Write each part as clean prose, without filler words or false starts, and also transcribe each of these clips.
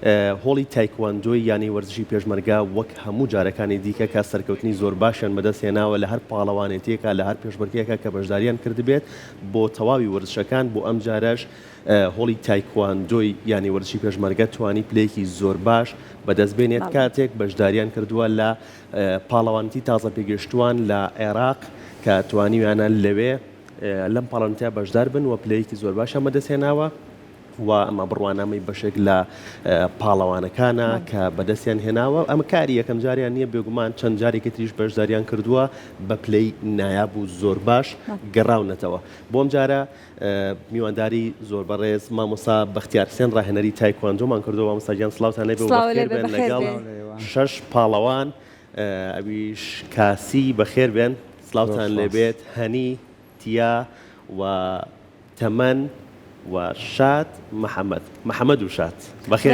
هۆڵی تایکواندۆی یانی وەرزشی پێشمەرگا وەک هەموو جارەکانی دیکە کە سەرکەوتنی زۆر باشیان بەدەستهێناوە لە هەر پاڵەوانێتیەکە لە هەر پێشمەرگەیەکە کە بەشداریان کردبێت بۆ تەواوی وەرزشەکان بۆ ئەم جارەش هۆڵی تایکواندۆی یانی وەرزشی پێشمەرگە توانی پلەیەکی زۆر باش بەدەستبێنێت کاتێک بەشداریان کردووە لە پاڵەوانیتی تازە پێگەشتووان لە عێراق کە توانیویانە لەوێ لەم پاڵەوانیتە بەشدار بن و پلەیەکی زۆر باشە بەدەستهێناوە و ئەمە بڕوانامەی بەشێک لە پاڵەوانەکانە کە بەدەستیان هێناوە ئەمە کاری یەکەم جاریان نییە بێگومان چەند جارێکی تریش بەشداریان کردووە بە پلەی نایاب و زۆر باش گەڕاونەتەوە بۆم جارە میوانداری زۆر بەڕێز مامۆستا بەختیارحسێن ڕاهێنەری تایکواندۆمان کردەوە مامۆستاگیان سڵاوتان لێبێ و بەخێر بێن لەگەڵ 6 پاڵەوان ئەویش کاسی بەخێر بێن سڵاوتان لێبێت هەنی تیا و تەمەن و شات محەممەد و شات بەخێر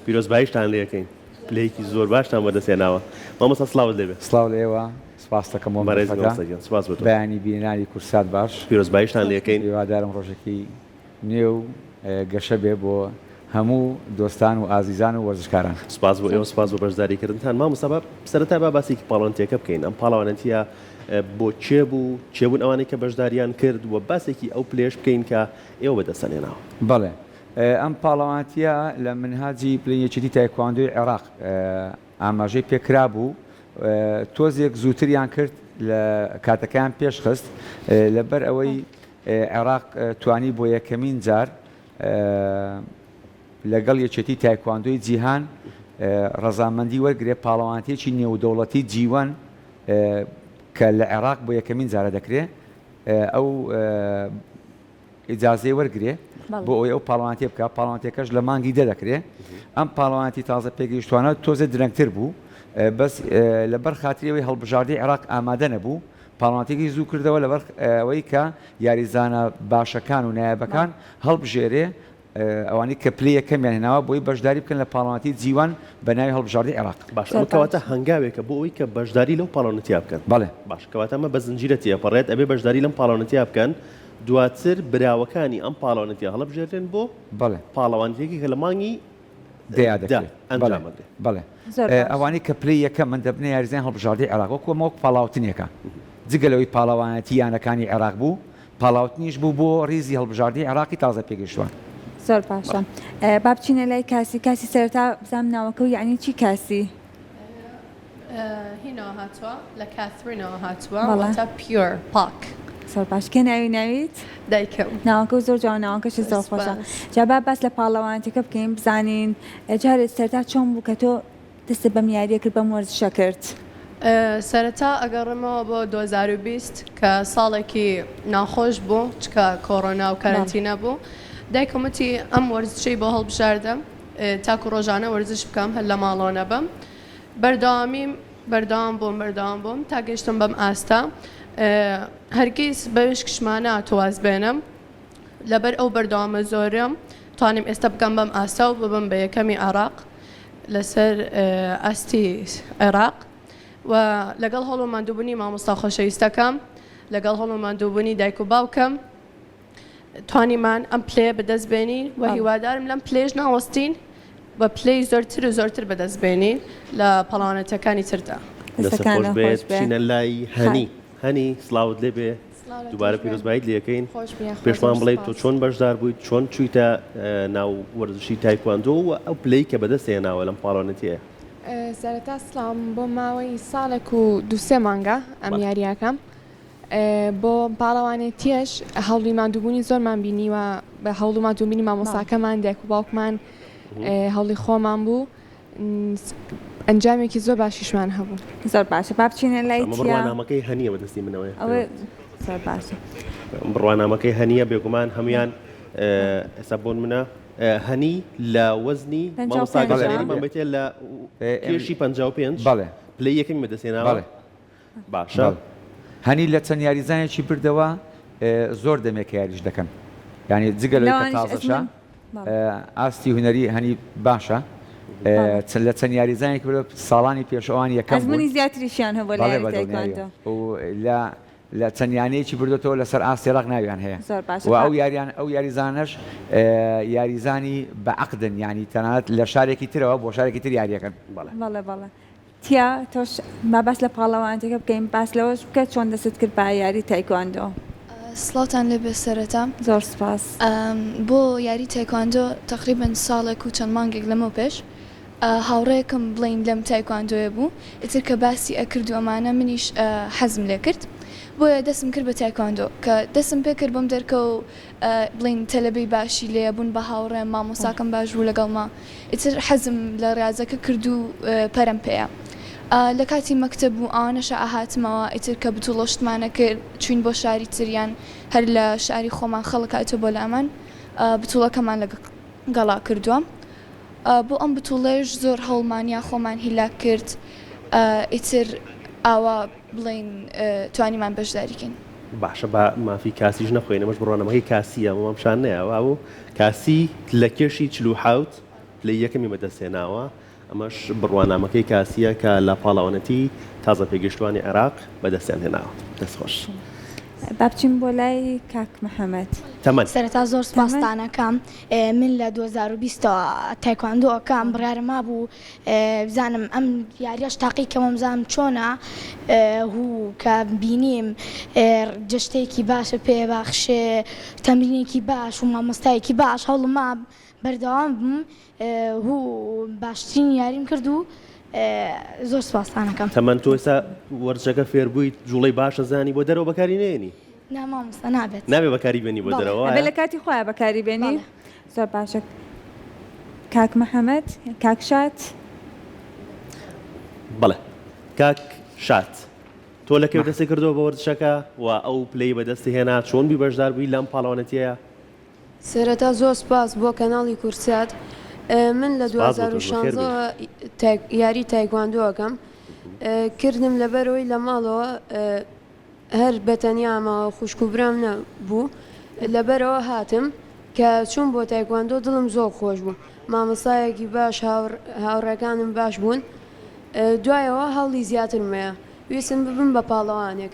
پیرۆزباییشتان لێەکەین پلەیەکی زۆر باشتان بەدەستێناوە مامۆستا سڵاوت لێبێ سڵاو لێوە سپاس دەکەم سپاس بۆ بەیانی بینانی کورسات باش پیرۆزباییشتان لێەکەین هیوادارم ڕۆژێکی نێو گەشە بێ بۆ هەموو دۆستان و ئازیزان و وەرزشکاران سپاس بۆ ئێوە سپاس بۆ بەشداریکردنتان مامۆستا سەرەتا با باسێکی پاڵەوانتیەکە بکەین ئەم پاڵەوانەتیە بۆ چێبوون ئەوانەی کە بەشداریان کرد و باسێکی ئەو پلێش بکەین کە ئێوە بەدەستەنێناوە بەڵێ ئەم پاڵەوانتیە لە منهاجی پلەیەکێتی تایکواندۆی عێراق ئاماژەی پێکرا بوو تۆزێک زووتریان کرد لە کاتەکەیان پێشخست لەبەر ئەوەی عێراق توانی بۆ یەکەمین جار لەگەڵ یەکێتی تایکواندۆی جیهان ڕەزامەندی وەرگێ پاڵەوانتێکی نێودەوڵەتی جیوان کە لە عێراق بۆ یەکەمین جارە دەکرێت ئەو ئیجازەی وەرگێ بۆ ئەوی ئەو پاڵەوانتی بکە پاڵەوانتێکەش لە مانگی دەکرێت ئەم پاڵەوانتی تازە پێگەیشتوانە تۆزە درەنگتر بوو بەس لەبەر خاتریەوەی هەڵبژاردەی عێراق ئامادە نەبوو پاڵەوانتێکی زوو کردەوە لەبەر ئەوەی کە یاریزانە باشەکان و نایابەکان هەڵبژێرێ ئەوانی کە پلەی یەکەمیان هێناوە بۆی بەشداری بکەن لە پاڵەوانتی جیوان بە ناوی هەڵبژاردەی عێراق باش کەواتە هەنگاوێکە بۆ ئەوی کە بەشداری لەو پاڵەوانەتیا بکەن بەڵێ باش کەواتە ئەمە بە زنجیرە تێپەڕێت ئەبێ بەشداری لەم پاڵەوانەتیا بکەن دواتر براوەکانی ئەم پاڵەوانەتیا هەڵبژێرێن بۆ بەڵێ پاڵەوانتێکی کە لە مانگی ئەنجامەدرێت بەڵێ ئەوانی کە پلەی یەکەم من دەبنە یاریزان هەڵبژاردەی عێراق وەکوەوە پاڵاوتنیەکە جگەلەوەی پاڵەوانەتی یانەکانی عێراق بوو پاڵاوتنیش بوو بۆ ڕیزی هەڵبژاردەی عێراقی تازە پێگەیشتووە زۆر باشە با بچینە لای کاسی سەرتا بزانم ناوەکە و یعنی چی کاسی هینەوە هاتووە لە کاترینەوە هاتووە تا پیۆر پاک زۆر باش کە ناویت دایکەم ناوەکە زۆر جوان ناوەکەش زۆر خۆشە جا باس لە پاڵەوانتەکە بکەین بزانین جارێت سەرتا چۆن بوو کە تۆ دەستە بەم یاریە کرد بەم وەرزشە کرد سەرەتا ئەگەڕێمەوە بۆ 2020 کە ساڵێکی ناخۆش بوو چکە کۆڕۆنا و کارنتینە بوو دایکەمەتی ئەم وەرزشەی بۆ هەڵبژاردەم تاکو ڕۆژانە وەرزش بکەم هەر لە ماڵۆنە بم بەردەوام بووم تا گەشتم بەم ئاستا هەرگیز بەوێش کشمانە تواز بێنم لەبەر ئەو بەردەوامە زۆرم توانیم ئێستا بکەم بەم ئاستا و ببم بە یەکەمی عێراق لەسەر ئاستی عێراق و لەگەڵ هەڵوماندووبوونی مامۆستا خۆشەویستەکەم لەگەڵ هەڵوماندووبوونی دایک و باوکەم توانیمان ئەم پلێ بەدەستبێنین و هیوادارم لەم پلێژ ناوەستین بە پلەی زۆرتر و زۆرتر بەدەستبێنین لە پەڵاوانەتەکانی تردا دەستەخۆش بێت بچینە لای هەنی سڵاوت لێبێ دووبارە پیرۆزباییت لێەکەین پێشمان بڵێ تۆ چۆن بەشدار بوویت چۆن چوویتە ناو وەرزشی تایکواندۆ و ئەو پلەی کە بەدەستێناوە لەم پاڵەوانەتیە سەرەتا سڵام بۆ ماوەی ساڵێک و دووسێ مانگە ئەم یاریەکەم بۆ پاڵەوانێتیەش هەوڵی مادووبوونی زۆرمان بینیوە بە هەوڵ و مادووبینی مامۆستاکەمان دایک و باوکمان هەوڵی خۆمان بوو ئەنجامێکی زۆر باشیشمان هەبوو زۆر باشە با بچینە لای بڕوانامەکەی هەنیە بەدەستی منەوەی زۆر باشە بڕوانامەکەی هەنیە بێگومان هەمویان ئێستا بۆن منە هەنی لە وەزنی مامۆستاگەڵێریمان بێتێ لە کێشی 55 بەڵێ پلەی یەکەمی بەدەستێناوە باشە هەنی لە چەند یاریزانێکی بردەوە زۆر دەمێکە یاریش دەکەن یعنی جگەلەوەی کە تازەشە ئاستی هونەری هەنی باشە لە چەند یاریزانێک ساڵانی پێشەوان یەکەم ئەزمموی زیاتریشیان هەبوو لە لە چەندیانەیەکی بردوێتەوە لەسەر ئاسێڕق ناویان هەیە زۆر باشە. و ئەو یاریزانش یاریزانی بەعقدن ینی تەنانەت لە شارێکی ترەوە بۆ شارێکی تر یاریەکەن. بەڵێ تیا تۆش ما باس لە پاڵەوانێکە بکەین باس لەوەش بکە چۆن دەست کرد بە یاری تایکواندۆ. سڵاتان لێبێ سەرەتا زۆر سپاس. بۆ یاری تایکواندۆ تقریبن ساڵێک و چەند مانگێک لەمەوە پێش هاوڕەیەکم بڵین لەم تایکواندۆیە بوو ئیتر کە باسی ئەکرد و ئەمانە منیش حەزم لێ کرد بۆیە دەستم کرد بە تایکواندۆ کە دەستم پێ کرد بۆم دەرکە و بڵین تەلەبەی باشی لێ بوون بە هاوڕێم مامۆساکەم باش بوو لەگەڵما ئیتر حەزم لە ڕازەکە کرد و پەرم پێەیە. لە کاتی مەکتب و ئەوانەشە ئاهاتمەوە ئیتر کە بتوڵۆشتمانە کرد چوین بۆ شاری تریان هەر لە شاری خۆمان خەڵکاتۆ بۆ لامان بتوڵەکەمان لەگەڵا کردووە. بۆ ئەم بتوڵێش زۆر هەوڵمانیا خۆمان هیلا کرد ئیتر ئاوا بڵین توانیمان بەشداریکەین. باشە بە مافی کاسیش نەخۆین ئەمەش بڕۆنەمەکەی کاسیە مامشان نەیەوە و کاسی لە کێشی 47 لە یەکەمی بەدەستێناوە ئەمەش بڕوانامەکەی کاسیە کە لە پاڵەوانەتی تازە پێگەشتوانی عێراق بەدەستیان هێناوە. دەستخۆش. بابچین بۆ لای کاک محەممەد. تەمەن سەرەتا زۆر سپاسدانەکەم من لە 2020 تایکواندۆەکەم بڕارما بوو بزانم ئەم یاریەش تاقیکەمەم زانم چۆنە هوو کە بینیم جشتێکی باشە پێباخشێ تەمرینێکی باش و مامۆستایەکی باش هەوڵما بەردەوام بم هوو باشترین یاریم کرد و زۆر سپاسدانەکەم. تەمەن تۆ ئێستا وەرزەکە فێربوویت جوڵەی باشە زانی بۆ دەرەوە بەکاری نێنی نامامۆستا نابێت نابێ بەکاری بێنی بۆ دەرەوە ئەبێ لە کاتی خۆیان بەکاری بێنی. زۆر باشە کاک محەممەد کاک شات. بەڵێ کاک شات تۆ لەکەوێ دەستی کردەوە بە وەرزشەکە و ئەو پلەی بەدەستی هێنا چۆن بی بەشدار بووی لەم پاڵەوانەتیەیە. سەرەتا زۆر سپاس بۆ کەناڵی کورسات من لە 2016 یاری تایکواندۆەکەم کردم لەبەرەوەی لە ماڵەوە هەر بەتەنیامەوە خوشک و برام نەبوو لەبەرەوە هاتم کە چوون بۆ تایکواندۆ دڵم زۆر خۆش بوو مامۆستایەکی باش هاوڕێکانم باش بوون دوایەوە هەڵی زیاترمەیە ویستم ببم بە پاڵەوانێک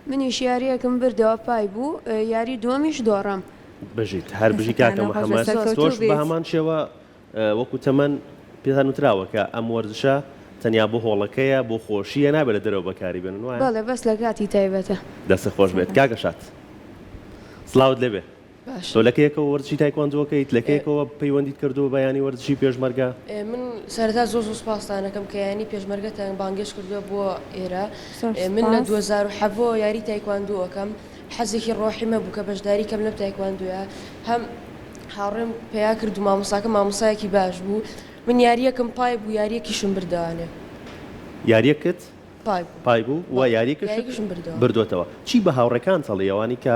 منیش یاریەکەم بردەوە پای بوو یاری دووەمیش دۆڕم بژیت هەر بژی کاکە محەممەد تۆش بە هەمان شێوە وەکو تەمەن پێتان وتراوە کە ئەم وەرزشە تەنیا بۆ هۆڵەکەیە بۆ خۆشیە نابێت لە دەرەوە بەکاری بێنن وایە بەڵێ بەس لە کاتی تایبەتە دەستە خۆش بێت کاکە شات سڵاوت لێبێ تۆ لەکەیەکەوە وەرزشی تایکواندۆکەیت لەکەیەکەوە پەیوەندیت کردو بە ینی وەرزشی پێشمەرگە. من سەرەتا زۆر سوپاسدانەکەم کە ینی پێشمەرگەتان بانگێش کردووە بۆ ئێرە من لە 2007 یاری تایکواندۆەکەم حەزێکی ڕۆحیمە بوو کە بەشداری کەم لەم تایکواندۆیە هەم هاوڕێم پێیا کرد و مامۆساکە مامۆسایەکی باش بوو من یاریەکەم پای بوو یاریەکیشم بردەوانێ یاریەکەت پای بوو و یاریەکەشم بردوێتەوە چی بە هاوڕەکان چەڵیەوانی کە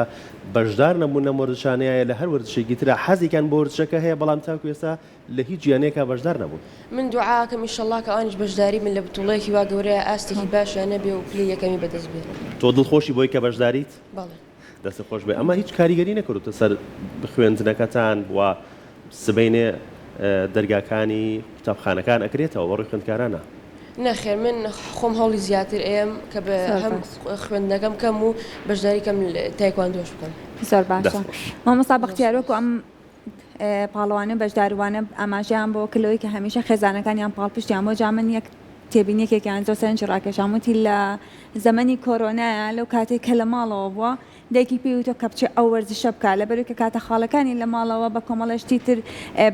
بەشدار نەبوون لە وەرزشانەیە لە هەر وەرزشێکی ترە حەزێکیان بۆ وەرزشەکە هەیە بەڵام تاکو ئێستا لە هیچ گیانەیەکە بەشدار نەبوون. من دوعاکەم ئینشەڵڵا کە ئەوانیش بەشداری من لە بتوڵەیەکی وا گەورەیە ئاستێکی باشە نەبێ و پلەی یەکەمی بەدەست بێنم. تۆ دڵخۆشی بۆی کە بەشداریت؟ بەڵێ دەستە خۆش بێ ئەمە هیچ کاریگەری نەکردوتە سەر خوێندنەکەتان و سبەینێ دەرگاکانی قوتابخانەکان ئەکرێتەوە بە ڕووی خوێندکارانە. نەخێر من خۆم هەوڵی زیاتر ئێم کە بە هەم خوێندنەکەم کەم و بەشداریکەم تایکواندۆش بکەم. زۆر باشە مامۆستا بەختیارۆکو ئەم پاڵەوانە بەشداروانە ئاماژیان بۆ کلەوەی کە هەمیشە خێزانەکانیان پاڵپشتیان بۆ جا من یەک تێبینیەکێکیان زۆر سەرنج ڕاکێشاموتی لە زەمەنی کۆرۆنایە لەو کاتێک کە لە ماڵەوە بووە دایکی پێوتۆ کە بچێ ئەو وەرزشە بکات لەبەرەوەی کە کاتە خاڵەکانی لە ماڵەوە بە کۆمەڵەشتی تر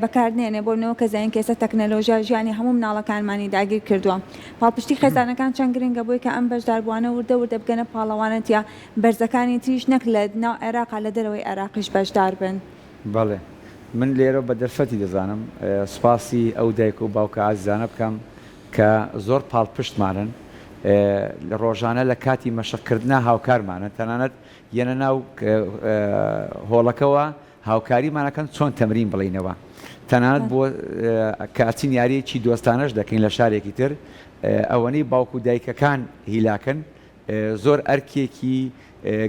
بەکاردێنێ بۆنەوە کە زین کێسە تەکنەلۆژیا ژیانی هەموو مناڵەکانمانی داگیر کردووە پاڵپشتی خێزانەکان چەند گرنگە بۆی کە ئەم بەشداربووانە وردە بگەنە پاڵەوانەتە بەرزەکانی تریش نەک لە ناو عێراقا لە دەرەوەی عێراقیش بەشدار بن. بەڵێ من لێرە بە دەرفەتی دەزانم سوپاسی ئەو دایک و باوکە ئازیزانە بکەم کە زۆر پاڵپشتمانن لە ڕۆژانە لە کاتی مەشقکردنا هاوکارمانە تەنانەت یەنە ناو هۆڵەکەەوە هاوکاریمانەکەن چۆن تەمرین بڵینەوە تەنانەت بۆ کاچین یاریەکی دۆستانەش دەکەین لە شارێکی تر ئەوەنەی باوک و دایکەکان هیلاکن زۆر ئەرکێکی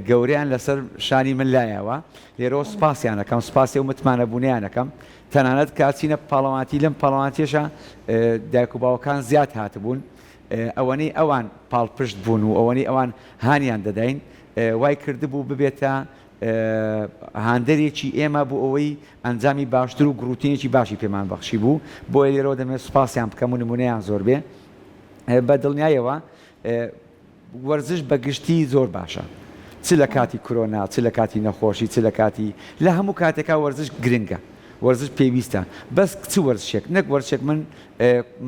گەوریان لەسەر شانی من لایەوە لێرەوە سوپاسیانەکەم سوپاسی و متمانەبوونیانەکەم تەنانەت کاچینە پاڵەوانتی لەم پاڵەوانتیێشە دایک و باوکان زیاد هاتبوون ئەوەنەی ئەوان پاڵپشت بوون و ئەوەنەی ئەوان هانیان دەدەین وای کردبوو ببێتە هاندەرێکی ئێمە بۆ ئەوەی ئەنجامی باشتر و گروتینێکی باشی پێمان بەخشی بوو بۆ لێرەوە دەمێت سوپاسیان بکەم و نمونەیان زۆر بێ بە دڵنیایەوە وەرزش بە گشتی زۆر باشە چ لە کاتی کۆرۆنا چ لە کاتی نەخۆشی چ لە کاتی لە هەموو کاتێکا وەرزش گرنگە وەرزش پێویستە بەس چ وەرزشێک نەک وەرزشێک من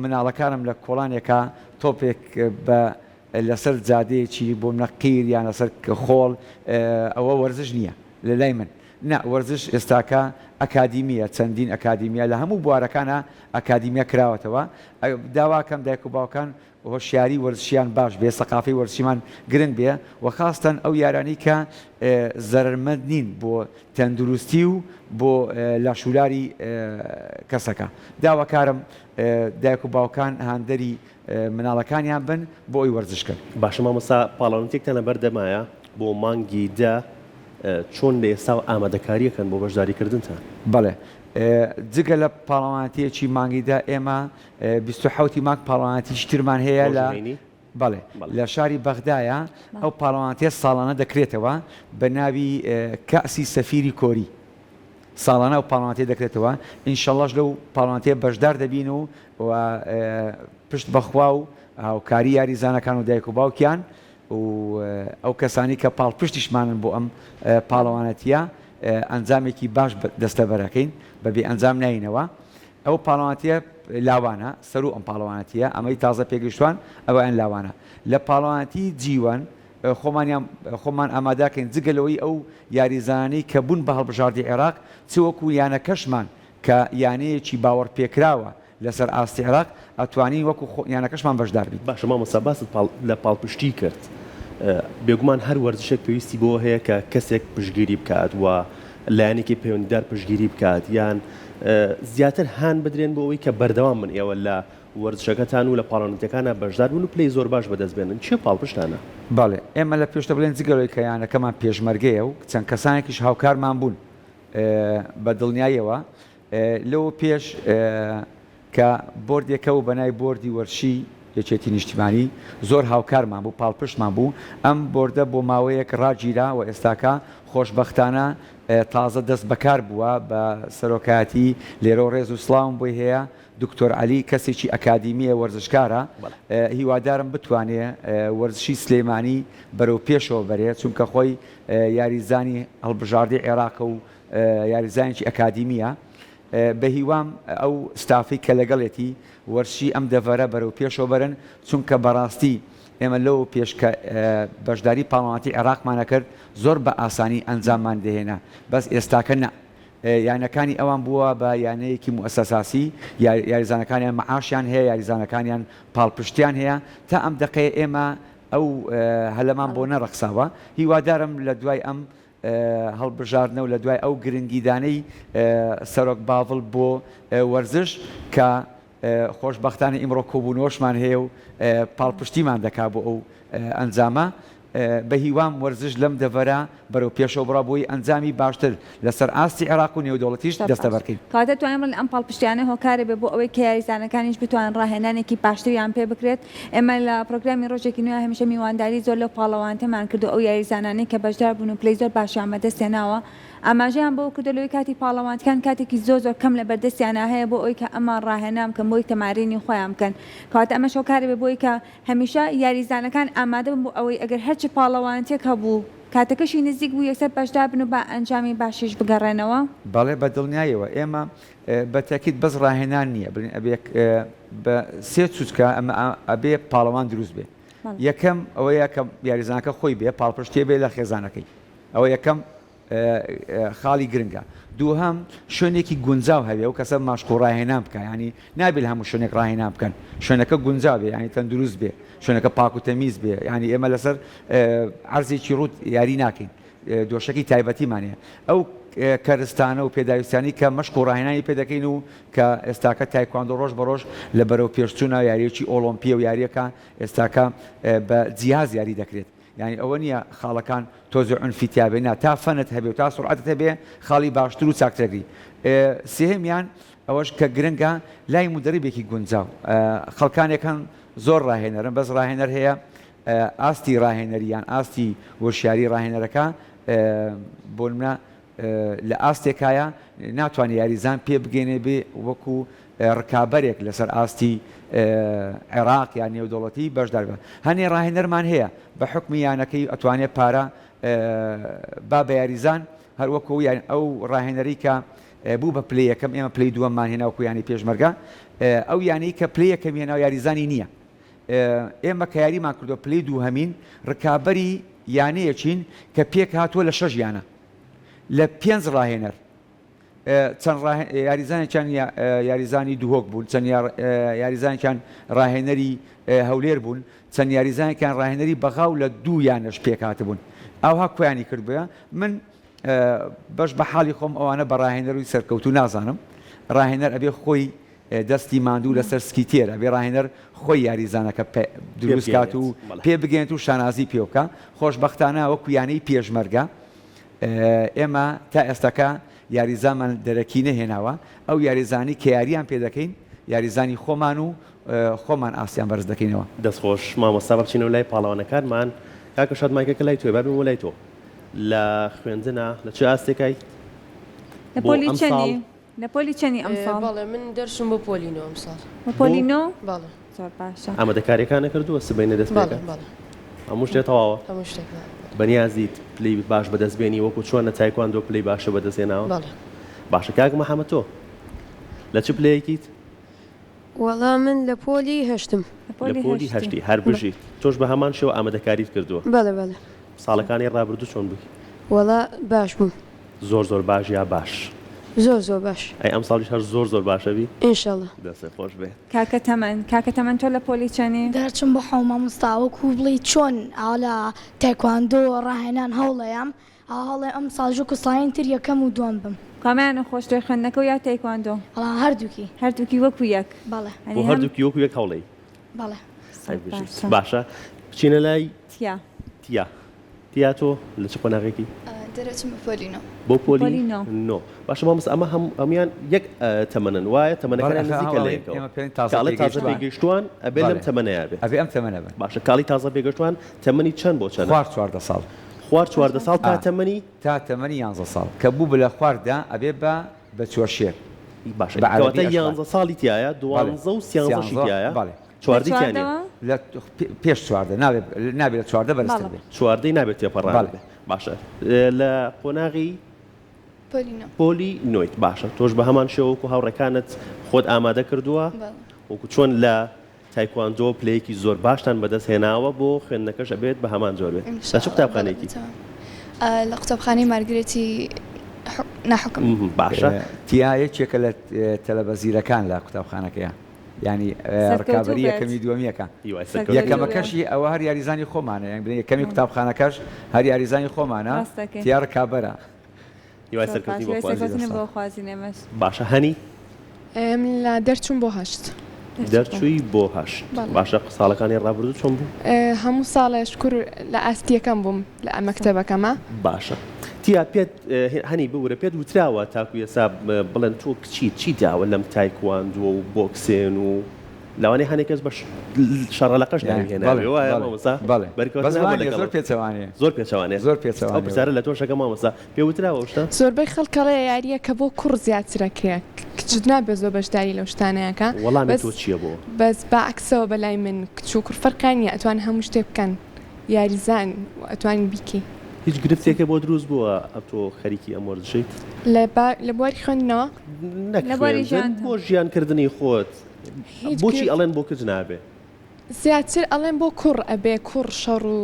مناڵەکانم لە کۆڵانێکا تۆپێک بە لەسەر جادەیەکی بۆ نەقیر یان لەسەر خۆڵ ئەوە وەرزش نییە لە لای من نا وەرزش ئێستاکە ئەکادیمیە چەندین ئەکادیمیە لە هەموو بوارەکانە ئەکادیمیە کراوەتەوە داواکەم دایک و باوکان هۆشیاری وەرزشیان باش بێ سەقافی وەرزشیمان گرنگ بێ و خاستەن ئەو یارانی کە زەرمەند نین بۆ تەندروستی و بۆ لاشولاری کەسەکە داواکارم دایک و باوکان هاندەری مناڵەکانیان بن بۆ ئەوی وەرزشکرد باشە مامۆستا پاڵەوانێکتان لەبەر دەمایە بۆ مانگی دا چۆن لە ئێستا ئامادەکاریەکەن بۆ بەشداریکردنتان بەڵێ جگە لە پاڵەوانەتیەکی مانگیدا ئێمە 27 مانگ پاڵەوانەتی ترمان هەیە لە بەڵێ لە شاری بەغدایە ئەو پاڵەوانەتیە ساڵانە دەکرێتەوە بە ناوی کەسی سەفیری کۆری ساڵانە و پاڵەوانەتی دەکرێتەوە ئینشەڵاش لەو پاڵەوانەتیە بەشدار دەبین و پشت بەخوا و هاوکاری یاریزانەکان و دایک و باوکیان و ئەو کەسانی کە پاڵپشتیشمانن بۆ ئەم پاڵەوانەتیە ئەنجامێکی باش دەستەبەرەکەین بەبێ ئەنجام ناینەوە ئەو پاڵەوانەتیە لاوانە سەر و ئەم پاڵەوانەتیە ئەمەی تازە پێگەشتوان ئەویان لاوانە لە پاڵەوانەتی جیوان خۆمان ئاماداکەین جگەلەوەی ئەو یاریزانەی کە بوون بە هەڵبژاردی عێراق چ وەکو یانەکەشمان کە یانەیەکی باوەڕ پێکراوە لەسەر ئاستی عێراق ئەتوانین وەکو یانەکەشمان بەشدار بین باشە مامۆستا باست لە پاڵپشتی کرد بێگومان هەر وەرزشێک پێویستی بۆ هەیە کە کەسێک پشتگیری بکات و لایەنێکی پەیوەندیدار پشتگیری بکات یان زیاتر هان بدرێن بۆ ئەوەی کە بەردەوام من ئێوە لە وەرزشەکەتان و لە پاڵەوانەتەکانە بەشدار بوون و پلەی زۆر باش بەدەستبێنن چێ پاڵپشتانە بەڵێ ئێمە لە پێشتە بڵێن جگەڵی کە یانەکەمان پێشمەرگەیە و چەند کەسانێکیش هاوکارمان بوون بە دڵنیاییەوە لەوە پێش کە بۆردێکە و بەنای بۆردی وەرشی یەکێتی نیشتیمانی زۆر هاوکارمان بوو پاڵپشتمان بوو ئەم بۆردە بۆ ماوەیەک ڕاگیرا و ئێستاکە خۆشبەختانە تازە دەست بەکار بووە بە سەرۆکایەتی لێرە و ڕێز و سڵاوم بۆی هەیە دکتۆر عەلی کەسێکی ئەکادیمیە وەرزشکارە هیوادارم بتوانێ وەرزشی سلێمانی بەرەو پێشەوە بەرێت چونکە خۆی یاریزانی هەڵبژاردی عێراقە و یاریزانێکی ئەکادیمیە بە هیوام ئەو ستافی کە لەگەڵێتی وەرشی ئەم دەڤەرە بەرەو پێشەوە بەرن چونکە بەڕاستی ئێمە لەو پێشکە بەشداری پاڵەوانەتی عێراقمانە کرد زۆر بە ئاسانی ئەنجاممان دەهێنا بەس ئێستاکە نە یانەکانی ئەوان بووە بە یانەیەکی موسەساسی یاریزانەکانیان مەعاشیان هەیە یاریزانەکانیان پاڵپشتیان هەیە تا ئەم دقەیە ئێمە ئەو هەلەمان بۆ نەڕەخساوە هیوادارم لە دوای ئەم هەڵبژاردنەوە لە دوای ئەو گرنگیدانەی سەرۆک باڤڵ بۆ وەرزش کە خۆشبەختانە ئیمڕۆ کۆبوونەوەشمان هەیە و پاڵپشتیمان دەکا بۆ ئەو ئەنجامە بە هیوام وەرزش لەم دەڤەرە بەرەو پێشەوە بڕا بۆی ئەنجامی باشتر لەسەر ئاستی عێراق و نێودەوڵەتیش دەستە بەرکەین کاتە توانین ئەم پاڵپشتیانە هۆکارێ بێ بۆ ئەوەی کە یاریزانەکانیش بتوان ڕاهێنانێکی باشتریان پێ بکرێت ئێمە لە پرۆگرامی ڕۆژێکی نوێ هەمیشە میوانداری زۆر لەو پاڵەوانتەمان کردو ئەو یاریزانانەی کە بەشدار بوون و پلەی زۆر باشیان بەدەستێناوە ئاماژەیان بۆ کردلەوەی کاتی پاڵەوانتەکان کاتێکی زۆر کەم لە بەردەستیانە هەیە بۆ ئەوی کە ئەمە ڕاهێنام کەم بۆی تەمارینی خۆیان بکەن کاتە ئەمە شۆکارێ بێ بۆی کە هەمیشە یاریزانەکان ئامادە بن بۆ ئەوەی ئەگەر هەرچی پاڵەوانتێک هەبوو کاتەکەشی نزیک بوو یەکسەر بەشدار بن و بە ئەنجامی باشیش بگەڕێنەوە بەڵێ بە دڵنیایەوە ئێمە بە تاکید بەس ڕاهێنان نییە بڵین ئەبێ بە سێ چوچکە ئەمە ئەبێ پاڵەوان دروست بێ یەکەم ئەوەیە کە یاریزانەکە خۆی بێ پاڵپشتێ بێ لە خێزانەکەی ئەوە یەکەم خاڵی گرنگە دووهەم شوێنێکی گونجاو هەبێ و کەسە ماشق و ڕاهێنان بکە ینی نابێت هەموو شوێنێک ڕاهێنان بکەن شوێنەکە گونجاو بێ ینی تەندروست بێ شوێنەکە پاک و تەمیز بێ ینی ئێمە لەسەر عەرزێکی ڕوت یاری ناکەین دۆشەکی تایبەتیمانەیە ئەو کەرستانە و پێداویستانی کە مەشق و ڕاهێنانی پێ دەکەین و کە ئێستاکە تایکواندۆ ڕۆژ بە ڕۆژ لە بەرەو پێشچوونە یاریەکی ئۆلۆمپیە و یاریەکە ئێستاکە بە جیاز یاری دەکرێت یعنی ئەوە نییە خاڵەکان تۆزە عنفیتیابێنە تا فەنت هەبێ و تا سرعەتت هەبێ خاڵی باشتر و چاکتەگری سێهمیان ئەوەش کە گرنگە لای مدەریبێکی گونجاو خەڵکانێکان زۆر ڕاهێنەرن بەس ڕاهێنەر هەیە ئاستی ڕاهێنەریان ئاستی وەشیاری ڕاهێنەرەکە بۆ نمونە لە ئاستێکایە ناتوانێت یاریزان پێ بگەێنێ بێ وەکو ڕکابەرێک لەسەر ئاستی عێراق یان نێودوڵەتی بەشدار بێت. هەنێ ڕاهێنەرمان هەیە بە حکمی یانەکەی ئەتوانێت پارە با بە یاریزان هەروەکو ئەو ڕاهێنەری کە بوو بە پلەی یەکەم ئێمە پلەی دووەممان هێناوەکو یانی پێشمەرگە ئەو یانەی کە پلەی یەکەم هێناو یاریزانی نییە. ئێمە کە یاریمان کردو پلەی دووهەمین ڕکابەری یانەیەچین کە پێک هاتووە لە 6 یانە لە 5 ڕاهێنەر چەند یاریزانێکیان یاریزانی دووهۆک بوون، چەند یاریزانێکیان ڕاهێنەری هەولێر بوون، چەند یاریزانێکیان ڕاهێنەری بەغاو لە 2 یانەش پێک هاتبوون. ئەوها کۆیانی کردبووە. من بەش بە حاڵی خۆم ئەوانە بە ڕاهێنەروی سەرکەوتو نازانم. ڕاهێنەر ئەبێ خۆی دەستی ماندوو لەسەر سکی تێرە، ئەبێ ڕاهێنەر خۆی یاریزانەکە دروستکات و پێ بگەێنێت و شانازی پێ بکە. خۆشبەختانە وەکو یانەی پێشمەرگە ئێمە تا ئێستاکە یاریزانمان دەرەکی نەهێناوە. ئەو یاریزانی کە یاریان پێ دەکەین یاریزانی خۆمان و خۆمان ئاسیان بەرز دەکەینەوە. دەستخۆش مامۆستا بچینەوە لای پاڵەوانەکانمان. کاکە شادمایکەکە لای تۆ بابێ لای تۆ لە خوێندنە لە چه ئاستێکای لە پۆلی چەندی لە پۆلی چەندی ئەمساڵ؟ بەڵێ من دەرسم بۆ پۆلینۆ ئەمساڵ. بۆ پۆلینۆ؟ بەڵێ زۆر باشە. ئامادەکاریەکان نەکردووە سبەینە دەست پێکات؟ هەموو شتێ تەواوە؟ هەموو شتێک بەنیازیت پلەی باش بەدەستبێنی وەکو چۆن لە تایکواندۆ پلەی باشە بەدەستێناوە؟ بەڵێ. باشە کاک محەممەد تۆ لە چ پلەیەکیت؟ وەڵام من لە پۆلی هەشتم. لە پۆلی هەشتی هەر بژیت تۆش بە هەمان شێوە ئامادەکاریت کردووە؟ بەڵێ بەڵێ. ساڵەکانی ڕابردوو چۆن بووی؟ وەڵا باش بووم. زۆر باش یا باش؟ زۆر باش. ئەی ئەم ساڵیش هەر زۆر باشە بی؟ ئینشاڵڵا. دەستێ خۆش بێت. کاکە تەمەن تۆ لە پۆلی چەندی؟ دەرچم بۆ حەوما مستاوەکو بڵی چۆن ئالا تایکواندۆ ڕاهێنان هەوڵەیەم هەڵێ ئەم ساژوو کوسڵاینتر یەکەم و دووەم بم. کامیانە خۆشتۆی خوێندنەکە و یا تایکواندۆ؟ هەردووکی وەکو یەک. بەڵێ بۆ هەردووکی وەکو یەک هەوڵەی؟ بەڵێ. باشە بچینە لای تیا تۆ لە چ قۆناغێکی؟ دەرەچم بە پۆلینۆ. بۆ پۆلینۆ. باشە مامۆستا ئەمە هەمویان یەک تەمەنن وایە تەمەنەکەیان نزیکە لە یەکەوە. کاڵی تازە پێگەیشتوان ئەبێ لەم تەمەنەیە بێت. ئەبێ ئەم تەمەنە بێت. باشە کاڵی تازە پێگەشتوان تەمەنی چەند بۆ چەند؟ خوارد 14 ساڵ. خوارد 14 ساڵ تا تەمەنی؟ تا تەمەنی 11 ساڵ کە بوو بە لە خواردا ئەبێ بە چوارشێر. باشە کەواتە 11 ساڵی تایە 12 و 13 تایە؟ چواردەی تیانێ؟ لە پێش چواردە نابێت لە چواردە بەرزتر بێت. چواردەی نابێت تێپەڕان بێت. باشە لە قۆناغی پۆلی نۆیت. باشە تۆش بە هەمان شێوەکو هاوڕێکانت خۆت ئامادە کردووە وەکو چۆن لە تایکواندۆ پلەیەکی زۆر باشتان بەدەست هێناوە بۆ خوێندنەکەش ئەبێت بە هەمان زۆر بێت. لە چ قوتابخانەیەکی؟ لە قوتابخانەی مارگرێتی ناحکم. باشە تیا یەکێکە لە تەلەڤەزیرەکان لە قوتابخانەکەیە ینی ڕکابەری یەکەمی دووەمیەکە. یەکەمەکەشی ئەوە هەر یاریزانی خۆمانە یەکەمی قوتابخانەکەش هەر یاریزانی خۆمانە تیا ڕکابەرە. باشە هەنی لە دەرچوون بۆ هەشت. دەرچووی بۆ هەشت. باشە ساڵەکانی ڕابردوو چۆن بوو؟ هەموو ساڵێش کوور لە ئاستیەکەم بووم لە مەکتەبەکەمە. باشە تیا پێت هەنی بورە پێت وتراوە تاکو ئێستا بڵێن تۆ چی داوە لەم تایکواندۆ و بۆکسێن و لەوانەیە هەنێک کەس بە شەڕەلەقەش زۆر پێچەوانێ زۆر پێچەوانێ پرسیارە لە تۆشەکە مامۆستا پێ وتراوە شتە؟ زۆربەی خەڵکەڵێ یاریە کە بۆ کوڕ زیاترەکەیە کچ نابێت زۆر بەشداری لەو شتانەیەکە. وەڵامی تۆ چییە بۆ؟ بەس بەعکسەوە بەلای من کچ و کوڕ فەرقانی ئەتوان هەموو شتێک بکەن یاریزان ئەتوانین بیکی. هیچ گرفتێکە بۆ دروست بووە تۆ خەریکی ئەم وەرزشەیت؟ لە بواری خوێندنەوە بۆ ژیانکردنی خۆت بۆچی ئەڵێن بۆ کچ نابێ؟ زیاتر ئەڵێن بۆ کوڕ ئەبێ کوڕ شەڕ و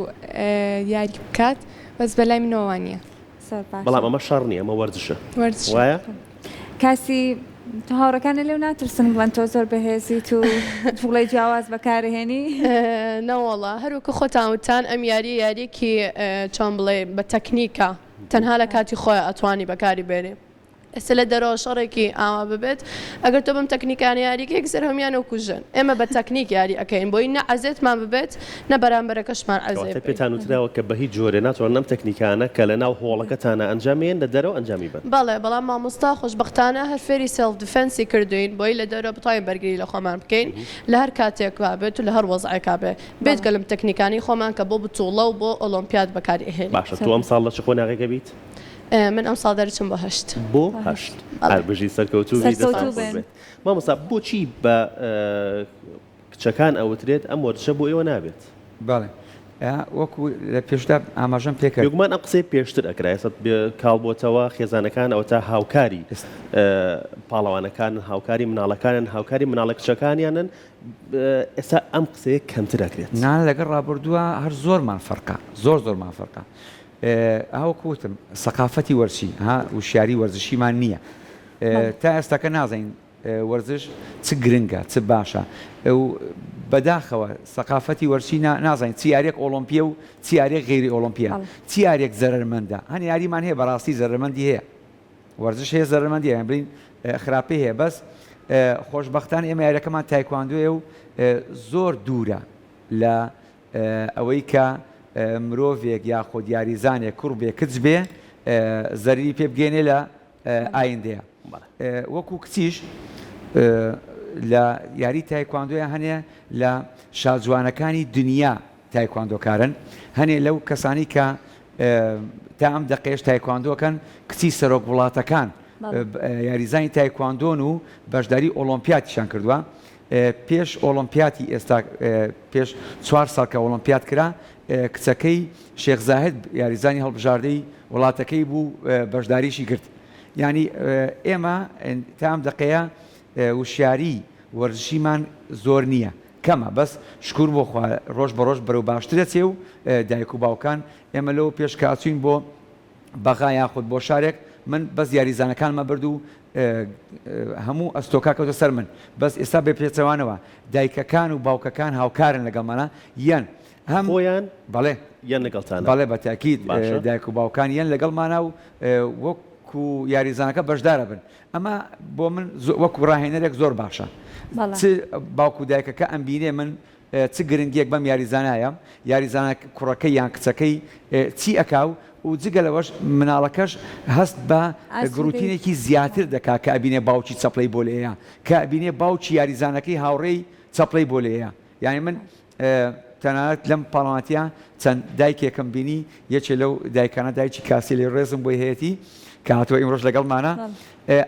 یاری بکات بەس بەلای منەوەوانە. بەڵام ئەمە شەڕ نیە ئەمە وەرزشە وایە؟ کاسی تو هاوڕەکانە لێو ناترسن بڵێن تۆ زۆر بەهێزیت و فوڵی جیاواز بەکارهێنی؟ نەوەڵا هەروکە خۆتان ئەم یاریەکی چۆن بڵێ بە تەکنیکە تەنها لە کاتی خۆی ئەتوانی بەکاری بێنێ. ئێستا لە دەرەوە شەڕێکی ئاوا ببێت ئەگەر تۆ بم تەکنیکانی یاریکێک سەر هەمیانە کوژن ئێمە بە تەکنیک یاری ئەەکەین بۆی نە عەزێتمان ببێت نە بەرامبەرەکەشمان عەزێ بێت. پێتان وتراوە کە بە هیچ جۆرێ ناتوانن ئەم تەکنیکانە کە لە ناو هۆڵەکەتانە ئەنجامێن لە دەرەوە ئەنجامی بن. بەڵێ بەڵام مامۆستا خۆشبەختانە هەر فێری سێلف دیفەنسی کردوین بۆی لە دەرەوە بتوانین بەرگری لە خۆمان بکەین لە هەر کاتێک بێت و لە هەر وەزعێکا بێت گەلم تەکنیکانی خۆمان کە بۆ بتوڵە و بۆ ئۆلۆمپیاد بەکارهێنین. باشە تۆ ئەم ساڵ لە چ خۆناغێکە بیت؟ من ئەم ساڵ دەرچم بۆ هەشت. بۆ هەشت هەربژی سەرکەوتوو بێت. مامۆستا بۆچی بە کچەکان ئەوترێت ئەم وەرزشە بۆ ئێوە نابێت؟ بەڵێ وەکو لە پێشدا ئاماژەم پێکرد یگومان ئەم قسەی پێشتر ئەکرا ئێستا کاڵبۆتەوە خێزانەکان ئەوە تا هاوکاری پاڵەوانەکانن هاوکاری مناڵەکانن هاوکاری مناڵە کچەکانیانن ئێستا ئەم قسەیە کەمتر ئەکرێت. نان لەگەڵ ڕابردووە هەر زۆرمان فەرقا زۆرمان فەرقا ئەوکوتم سەقافەتی وەرزشی وشیاری وەرزشیمان نییە تا ئێستاکە نازانین وەرزش چ گرنگە چ باشە بەداخەوە سەقافەتی وەرزشی نازانین چ یاریەک ئۆلۆمپیە و چ یاریەک غێری ئۆلۆمپیە چ یاریەک زەرمەندە هەنی یاریمان هەیە بەڕاستی زەرمەندی هەیە وەرزش هەیە زەرمەندی هەیە بڵین خراپی هەیە بەس خۆشبەختان ئێمە یاریەکەمان تایکواندۆیە و زۆر دوورە لە ئەوەی کە مرۆڤێک یاخۆ یاریزانێک کوڕ بێ کچ بێ زەریری پێ بگەێنێ لە ئایندەیە وەکو کچیش لە یاری تایکواندۆیە هەنێ لە شاجوانەکانی دنیا تایکواندۆکارن هەنێ لەو کەسانی کە تا ئەم دەقێش تایکواندۆکەن کچی سەرۆک وڵاتەکان یاریزانی تایکواندۆن و بەشداری ئۆلۆمپیاتیشان کردووە پێش ئۆلۆمپیاتی ئێستا پێش 4 ساڵ کە ئۆلۆمپیات کرا کچەکەی شێخ زاهد یاریزانی هەڵبژاردەی وڵاتەکەی بوو بەشداریشی کرد ینی ئێمە تا ئەم دەقەیە وشیاری وەرزشیمان زۆر نییە کەمە بەس شکور بۆ خوا ڕۆژ بە ڕۆژ بەرەو باشترەچێ و دایک و باوکان ئێمە لەوە پێش کاچوین بۆ بەغا یاخود بۆ شارێک من بەس یاریزانەکانمە برد و هەموو ئەستۆکا کەوتە سەر من بەس ئێستا بێ پێچەوانەوە دایکەکان و باوکەکان هاوکارن لەگەڵمانە یەن هەم خۆیان بەڵێ یان لەگەڵتان بەڵێ بە تاکید دایک و باوکان یەن لەگەڵمانە و وەکو یاریزانەکە بەشدارە بن ئەمە بۆ من وەکو ڕاهێنەرێک زۆر باشە چ باوکو دایکەکە ئەم بینێ من چ گرنگیەک بەم یاریزانایە یاریزانە کوڕەکەی یان کچەکەی چی ئەکاو و جگە لەوەش مناڵەکەش هەست بە گروتینێکی زیاتر دەکا کە ئەبینێ باوکی چەپڵەی بۆ لێیە کە ئەبینێ باوکی یاریزانەکەی هاوڕێی چەپڵەی بۆ لێیە یعنی من تەنانەت لەم پاڵەماتیە چەند دایکێکم بینی یەکێ لەو دایکانە دایکی کاسی لێ ڕێزم بۆی هەیەی کە هاتووە ئیمڕۆژ لەگەڵمانە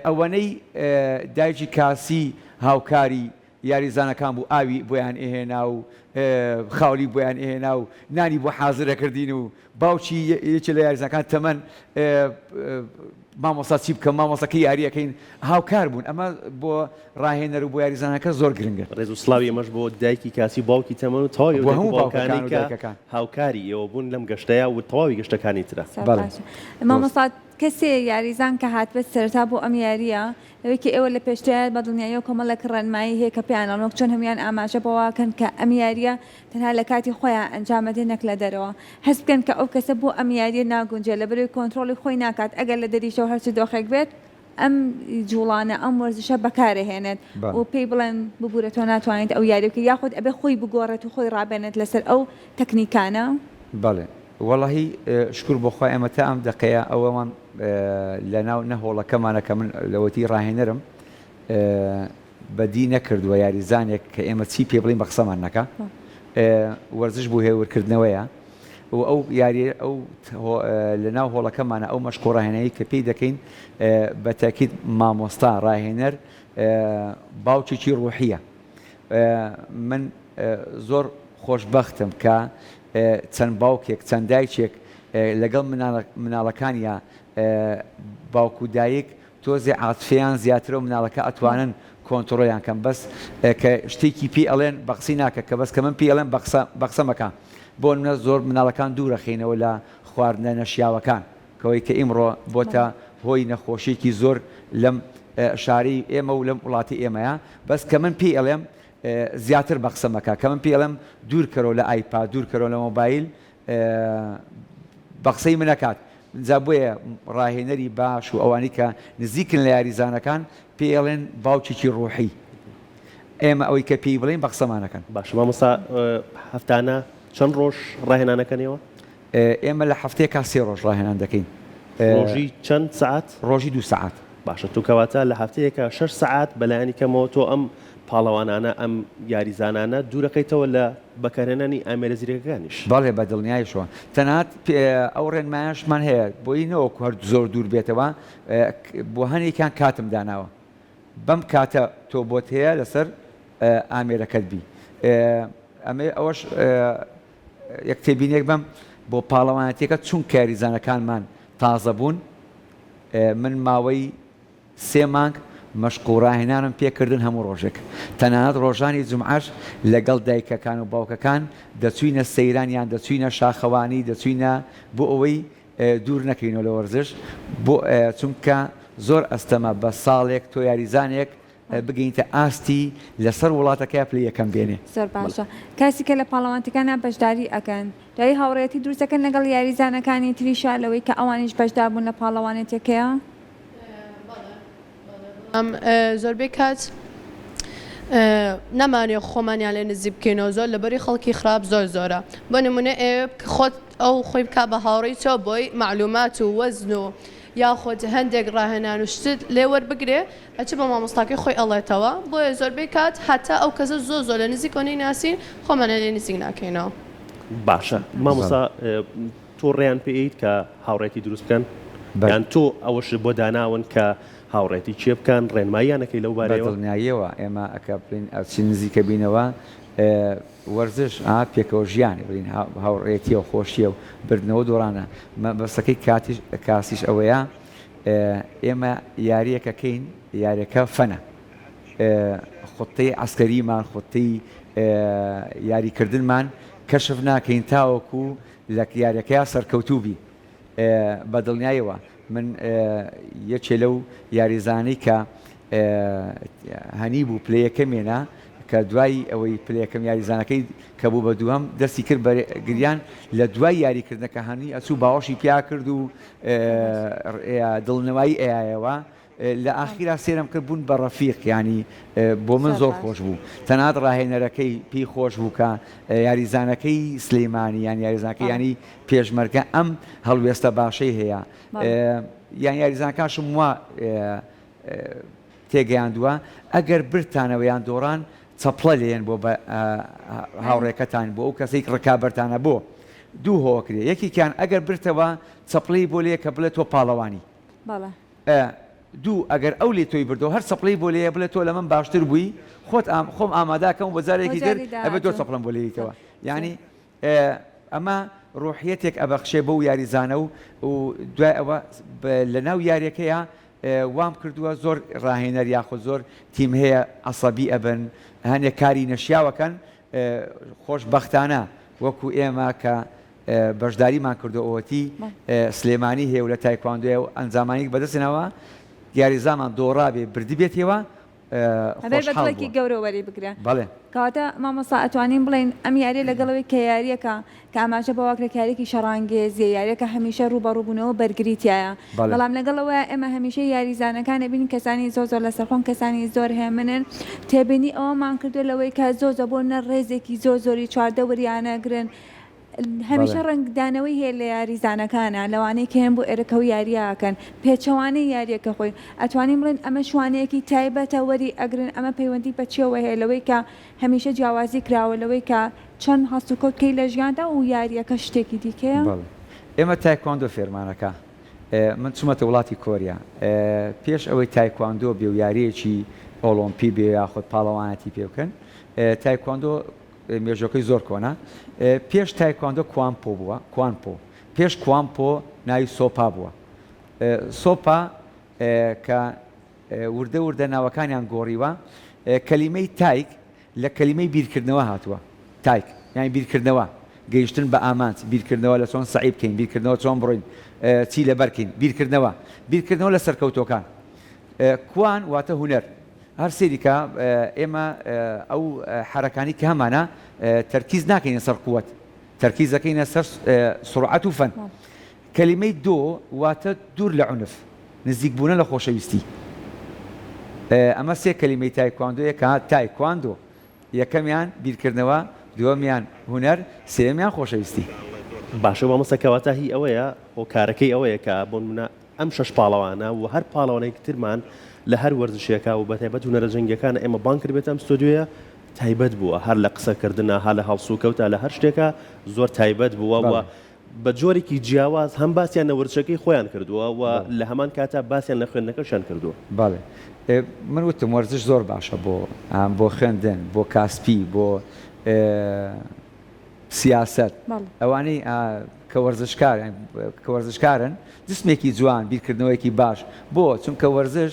ئەوەنەی دایکی کاسی هاوکاری یاریزانەکان بوو ئاوی بۆیان ئێهێنا و خاولی بۆیان ئێهێنا و نانی بۆ حازرەکردین و باوکی یەکێ لە یاریزانەکان تەمەن مامۆستا چی بکەم مامۆستاکە یاریەکەین هاوکار بوون ئەمە بۆ ڕاهێنەر و بۆ یاریزانەکە زۆر گرنگە ڕێز و سلاوی ئەمەش بۆ دایکی کاسی باوکی تەمەن و تەواوی هەموو باوکانی کە هاوکاری ئێوە بوون لەم گەشتەیە و تەواوی گەشتەکانی ترە مامۆستا کەسێ یاریزان کە هاتبێت سەرتا بۆ ئەم یاریە لەوەیکە ئێوە لە پێشتر بە دڵنیاییەوە کۆمەڵێک ڕێنمایی هەیە کە پێیانڵۆک چۆن هەمیان ئاماژە بەواکەن کە ئەم یاریە تەنها لە کاتی خۆیان ئەنجامەدێ نەک لە دەرەوە هەست بکەن کە ئەو کەسە بۆ ئەم یاریە ناگونجێ لە بەروی کۆنتترۆلی خۆی ناکات ئەگەر لە دەریشەوە هەرچی دۆخێک بێت ئەم جوڵانە ئەم وەرزشە بەکارهێنێت و پێی بڵێن ببوورە تۆ ناتوانێت ئەو یاریەکە یاخود ئەبێ خۆی بگۆڕێت و خۆی ڕابێنێت لەسەر ئەو تەکنیکانە بەڵێ وەڵاهی شکر بۆ خۆی ئەمە تا ئەم دەقەیە ئەوەمان لە ناو نەهۆڵەکەمانە کە من لەوەتی ڕاهێنەرم بەدی نەکردووە یاریزانێک کە ئێمە چی پێ بڵین بە قسەمان نەکە وەرزش بوو هێورکردنەوەیە و ئەو یاری ئەو لە ناو هۆڵەکەمانە ئەو مەشقۆ ڕاهێنایی کە پێی دەکەین بە تاکید مامۆستا ڕاهێنەر باوکێکی ڕوحیە من زۆر خۆشبەختم کە چەند باوکێک چەند دایکێک لەگەڵ مناڵەکانیە باوکو دایک تۆزێ عاتفیان زیاترە و مناڵەکە ئەتوانن کۆنتڕۆیان کەم بەس کە شتێکی پێی ئەڵێن بە قسەی ناکە کە بەس کە من پێی ئەڵێن بە قسە مەکە بۆ منە زۆر مناڵەکان دوورەخینەوە لە خواردنە نەشیاوەکان کەوەی کە ئیمڕۆ بۆتە هۆی نەخۆشیێکی زۆر لەم شاری ئێمە و لەم وڵاتی ئێمەیە بەس کە من پێی ئەڵێم زیاتر بە قسە مەکە کە من پێی ئەڵێم دوورکەرەوە لە ئایپاد دوورکەرەوە لە مۆبایل بە قسەی من نەکات جابویە ڕاهێنەری باش و ئەوانی کە نزیکن لە یاریزانەکان پێڵێن باوکێکی ڕۆحی ئێمە ئەوەی کە پێی بڵین بە قسەمانەکەن. باش مامۆستا هەفتانە چەند ڕۆژ ڕاهێنانەکەنەوە؟ ئێمە لە هەفتەیەکە 3 ڕۆژ ڕاهێنان دەکەین. ڕۆژی چەند سعات؟ ڕۆژی 2 سعات. باشە تو کەواتە لە هەفتەیەکە 6 سعات بەلایانی کەمەوە تۆ ئەم پاڵەوانانە ئەم یاریزانانە دوورەکەیتەوە لە بەکارهێنانی ئامێرە زیرەکەکانیش. بەڵێ بە دڵنیایشەوە تەنات ئەو ڕێنمایشمان هەیە بۆی نەوەکو هەر زۆر دوور بێتەوە بۆ هەنێکیان کاتم داناوە بەم کاتە تۆ بۆت هەیە لەسەر ئامێرەکەت بی ئەمێ ئەوەش یەک تێبینێک بەم بۆ پاڵەوانەتێکە چون یاریزانەکانمان تازە بوون من ماوەی 3 مانگ مەشقوڕاهێنانم پێکردن هەموو ڕۆژێک تەنانەت ڕۆژانی جومعەش لەگەڵ دایکەکان و باوکەکان دەچوینە سەیرانیان دەچوینە شاخەوانی دەچوینە بۆ ئەوەی دوور نەکەینەوە لە وەرزش بۆ چونکە زۆر ئەستەمە بە ساڵێک تۆ یاریزانێک بگەینتە ئاستی لەسەر وڵاتەکە پلی یەکەم بێنێ. زۆر باشە کاسی کە لە پاڵەوانتەکانە بەشداری ئەکەن دوای هاوڕێتی دروستەکەن لەگەڵ یاریزانەکانی تریشا لەوەی کە ئەوانیش بەشدار بوون لە پاڵەوانێتەکەیە؟ ئەم زۆربەی کات نامانێ خۆمانیان لێ نزیک بکەینەوە زۆر لەبەری خەڵکی خراپ زۆر زۆرە بۆ نمونە خۆت ئەو خۆی بک بە هاوڕێی تۆ بۆی معلومات و وەزن و یاخۆت هەندێک ڕاهێنان و شتت لێوەربگرێ ئەچ بە مامۆستاکەی خۆی ئەڵێتەوە بۆیە زۆربەی کات هەتا ئەو کەسە زۆر لە نزیکۆنەی ناسین خۆمانە لێ نزیک ناکەینەوە. باشە مامۆستا تۆ ڕێیان پێیت کە هاوڕێتی دروست بکەن یان تۆ ئەوەش بۆ داناون کە هاوڕێتی چێ بکەن ڕێنماییانەکەی لەو بارەوە دڵنیاییەوە ئێمە ئەکە بڵین ئەچی نزیکە بینەوە وەرزش پێکەوە ژیانی بڵین هاوڕێتی و خۆشیە و بردنەوە دۆڕانە بەسەکەی کاسیش ئەوەیە ئێمە یاریەکەکەین یاریەکە فەنە خوتەی عسکەریمان خوتەی یاریکردنمان کەشف ناکەین تاوەکو لە یاریەکەیە سەرکەوتوبی بە دڵنیایەوە من یەکێ لەو یاریزانەی کە هەنی بوو پلەیەکەمێنە کە دوای ئەوەی پلەکەم یاریزانەکەی کە بوو بە دووەم دەستی کرد گریان لە دوای یاریکردنەکە هەنی ئەچوو باوەشی پیا کرد و دڵنەوەی ئایەوە لە ئاخیرا سێرم کرد بوون بە ڕەفیق ینی بۆ من زۆر خۆش بوو تەنات ڕاهێنەرەکەی پێی خۆش بوو کە یاریزانەکەی سلەیمانی یان یاریزانەکە ینی پێشمەرگە ئەم هەڵوێستە باشەی هەیە یان یاریزانەکانشم وا تێگەیاندووە ئەگەر برتانەوەیان دۆڕان چەپڵە لێن بۆ هاوڕێکەتان بۆ ئەو کەسێک ڕکابەرتانە بۆ دوو هۆکرێ یەکیان ئەگەر برتەوە چەپڵی بۆ لێ کە بڵێت تۆ پاڵەوانی دوو ئەگەر ئەو لێ تۆی بردەوە هەر سەپڵی بۆ لێ بڵێت تۆ لە من باشتر بووی خۆت خۆم ئاماداکەم بە جارێکی تر ئەبێت تۆ چەپڵم بۆ لێیتەوە ینی ئەمە ڕۆحیەتێک ئەبەخشێ بەو یاریزانە و دوای ئەوە لە ناو یاریەکەیە وام کردووە زۆر ڕاهێنەر یاخود زۆر تیم هەیە عەسەبی ئەبن هەندێک کاری نەشیاوەکەن خۆشبەختانە وەکو ئێمە کە بەشداریمان کردو ئەوەتی سلێمانی هەیە و لە تایکواندۆیە و ئەنجامانێک بەدەستێنەوە یاریزامان دۆڕابێ بردی بێتەوە بەدڵێکی گەورە وەری بگرێن بەڵێ کەواتە مامۆستا ئەتوانین بڵێن ئەم یاری لەگەڵەوەی کە یاریەکە کە ئاماژە بە واکرێکارێکی شەڕانگێزیە یاریەکە هەمیشە ڕوبەڕووبوونەوە بەرگریتایە بەڵام لەگەڵەوە ئێمە هەمیشە یاریزانەکانە بین کەسانی زۆر لەسەرخۆن کەسانی زۆر هەیە منن تێبینی ئەوەمان کردو لەوەی کە زۆر بۆ نە ڕێزێکی زۆری چواردە وریانەگرن هەمیشە ڕنگدانەوەی هەیە لە یاریزانەکانە لەوانەیە کە هێن بۆ ئێرەکە و یاریاکەن پێچەوانەی یاریەکە خۆی ئەتوانین بڵێن ئەمە شوانەیەکی تایبەتە وەری ئەگرن ئەمە پەیوەندی بەچێوە هەیە لەوەی کە هەمیشە جیاوازی کراوە لەوەی کە چەند هەست و کۆتکەی لە ژیاندا و یاریەکە شتێکی دیکەیە ئێمە تایکواندۆ فێرمانەکە من چوومەتە وڵاتی کۆریا پێش ئەوەی تایکواندۆ بێ و یاریەکی ئۆلۆمپی بێ یاخود پاڵەوانەتی پێ بکەن تایکواندۆ مێژۆکەی زۆر کۆنا پێش تایکواندۆ کوانپۆ بووە کوانپۆ پێش کوانپۆ ناوی سۆپا بووە سۆپا کە وردە ناوەکانیان گۆڕیوە کەلیمەی تایک لە کەلیمەی بیرکردنەوە هاتووە تایک یانی بیرکردنەوە گەیشتن بە ئامانج بیرکردنەوە لە چۆن سەعی بکەین بیرکردنەوە چۆن بڕۆین چی لەبەرکەین بیرکردنەوە لە سەرکەوتۆکان کوان واتە هونەر هەر سێریکە ئێمە ئەو حرەکانی کە هەمانە تەرکیز ناکەینە سەر قووەت تەرکیز دەکەینە سەر سرعەت و فەن کەلیمەی دۆ واتە دوور لە عنف نزیکبوونە لە خۆشەویستی ئەمە سێ کەلیمەی تایکواندۆیە کە تایکواندۆ یەکەمیان بیرکردنەوە دووەمیان هونەر سێمیان خۆشەویستی باشە مامۆستا کەواتە هی ئەوەیە هۆکارەکەی ئەوەیە کە بۆ نمونە ئەم شەش پاڵەوانە و هەر پاڵەوانەیەکی ترمان لە هەر وەرزشێکا و بەتایبەت هونەرە جەنگیەکان ئێمە بان کردبێت ئەم ستۆدیۆیە تایبەت بووە هەر لە قسەکردنە هەر لە هەڵسوکەوتە لە هەر شتێکە زۆر تایبەت بووە و بە جۆرێکی جیاواز هەم باسییان لە وەرزشەکەی خۆیان کردووە و لە هەمان کاتە باسییان لە خوێندنەکەشیان کردووە باڵێ من وتم وەرزش زۆر باشە بۆ خوێندن بۆ کاسپی بۆ سیاست ئەوانەی کە وەرزشکارن جسمێکی جوان بیرکردنەوەیکی باش بۆ چونکە وەرزش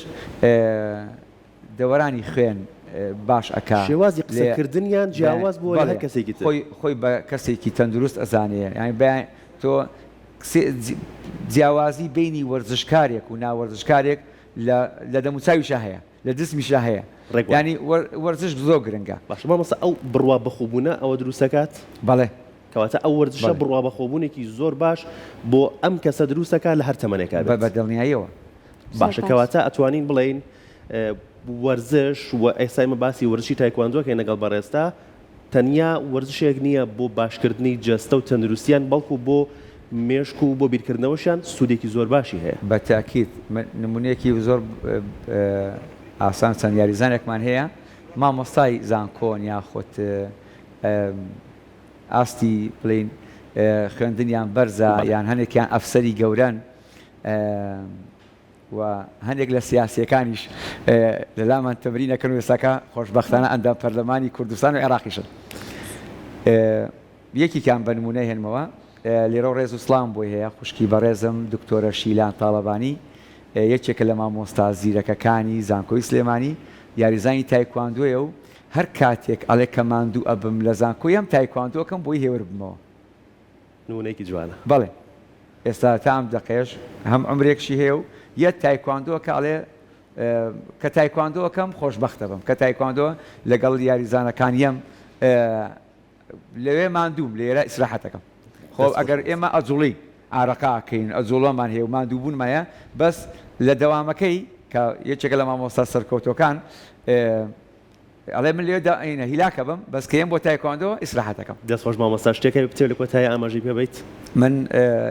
دەوەرانی خوێن باش ئەکا شێوازی قسەکردنیان جیاواز بۆ هەر کەسێکی تر خۆی بە کەسێکی تەندروست ئەزانەیە یعنی تۆ جیاوازی بینی وەرزشکارێک و ناوەرزشکارێک لە دەموچاویشە هەیە لە جسمیشە هەیە ینی وەرزش زۆر گرنگە باش مامۆستا ئەو بڕوا بەخۆبوونە ئەوە دروستەکات بەڵێ کەواتە ئەو وەرزشە بڕوا بەخۆبوونێکی زۆر باش بۆ ئەم کەسە دروستەکە لە هەر تەمەنێکا بە دڵنیاییەوە باشە کەواتە ئەتوانین بڵێین وەرزش و ئێستا ئێمە باسی وەرزشی تایکواندۆکەین لەگەڵ بەڕێستا تەنیا وەرزشێک نییە بۆ باشکردنی جەستە و تەندروستیان بەڵکو بۆ مێشک و بۆ بیرکردنەوەشان سوودێکی زۆر باشی هەیە بە تاکید نمونەیەکی زۆر ئاسان چەند یاریزانێکمان هەیە مامۆستای زانکۆن یاخۆت ئاستی بڵین خوێندنیان بەرزە یان هەنێکیان ئەفسەری گەورەن و هەندێک لە سیاسیەکانیش لەلامان تەمرینەکەن و ێستاکە خۆشبەختانە ئەندام پەرلەمانی کوردستان و عێراقیشن یەکێکیان بە نمونەی هێنمەوە لێرە ڕێز و سڵام بۆی هەیە خوشکی بەڕێزم دکتۆرە شیلان تاڵەبانی یەکێکە لە مامۆستا زیرەکەکانی زانکۆی سلێمانی یاریزانی تایکواندۆیە و هەر کاتێک ئەڵێ کە ماندوو ئەبم لە زانکۆی ئەم تایکواندۆکەم بۆی هێور بمەوە نمونەیەکی جوانە بەڵێ ئێستا تا ئەم دەقێش هەم عمرێکشی هەیە و یەک تایکواندۆکە ئەڵێ کە تایکواندۆکەم خۆشبەختە بم کە تایکواندۆ لەگەڵ یاریزانەکانیم لەوێ ماندووم لێرە ئیسراحەتەکەم خۆ ئەگەر ئێمە ئەجوڵی ئارەقاکەین ئەجوڵەمان هەیە و ماندووبوونمایە بەس لە دەوامەکەی کە یەکێکە لە مامۆستا سەرکەوتەکان ئەڵێ من لێدا ئەینە هیلاکە بم بەس کە ئێم بۆ تایکواندۆ ئیسراحەتەکەم دەستخۆش مامۆستا شتێکە بکتێب لە کۆتایی ئاماژەی پێ بیت من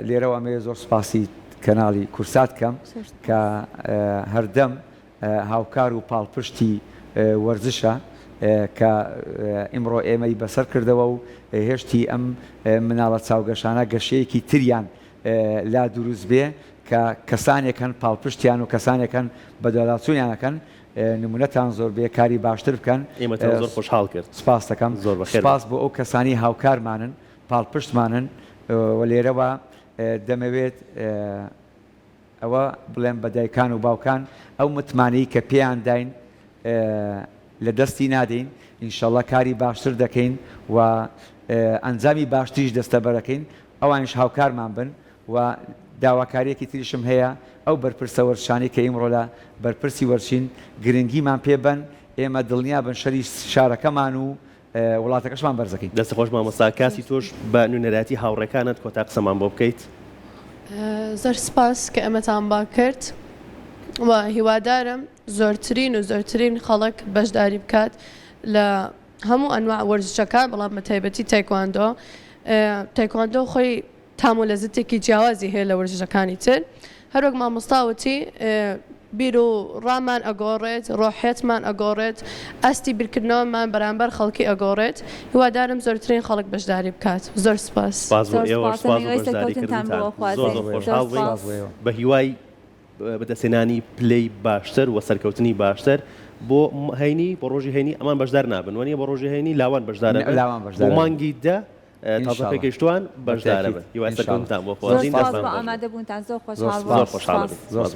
لێرەوە ئەمەیە زۆر سوپاسی کەناڵی کورسات کەم کە هەردەم هاوکار و پاڵپشتی وەرزشە کە ئیمڕۆ ئێمەی بەسەر کردەوە و هێشتی ئەم مناڵە چاوگەشانە گەشەیەکی تریان لا دروست بێ کە کەسانێکن پاڵپشتیان و کەسانێکن بەدەڵاتچوونیانەکەن نمونەتان زۆر بێ کاری باشتر بکەن ئێمە زۆر خۆشحاڵ کرد سپاس دەکەم زۆر بەخێر سپاس بۆ ئەو کەسانی هاوکارمانن پاڵپشتمانن و لێرەوە دەمەوێت ئەوە بڵێن بە دایکان و باوکان ئەو متمانەی کە پێیان داین لە دەستی نادەین ئینشەڵڵا کاری باشتر دەکەین و ئەنجامی باشتریش دەستەبەرەکەین ئەوانش هاوکارمان بن و داواکاریەکی تریشم هەیە ئەو بەرپرسە وەرزشانەی کە ئیمڕۆ لە بەرپرسی وەرزشین گرنگیمان پێبن ئێمە دڵنیا بن شەری شارەکەمان و وڵاتەکەشمان بەرزەکەین دەستەخۆش مامۆستا کاسی تۆش بە نوێنەراتی هاوڕێکانت کۆتا قسەمان بۆ بکەیت زۆر سپاس کە ئەمەتان با کرد و هیوادارم زۆرترین و زۆرترین خەڵک بەشداری بکات لە هەموو ئەنواع وەرزشەکان بەڵام بە تایبەتی تایکواندۆ تایکواندۆ خۆی تام و لەزتێکی جیاوازی هەیە لە وەرزشەکانی تر هەروەک مامۆستاوتی بیر و ڕامان ئەگۆڕێت ڕۆحێتمان ئەگۆڕێت ئەستی بیرکردنەوەمان بەرامبەر خەڵکی ئەگۆڕێت هیوادارم زۆرترین خەڵک بەشداری بکات زۆر سپاس بە هیوای بەدەستێنانی پلەی باشتر و سەرکەوتنی باشتر بۆ هەینی بۆ ڕۆژی هەینی ئەمان بەشدار نابن وانە بۆ ڕۆژی هەینی لاوان بەشدارە بۆ مانگی دە تازە پێکەشتوان بەشدارە بن هیوای سەرکەوتنتان بۆ خوازین ئامادەبوونتان زۆر خۆشحاڵ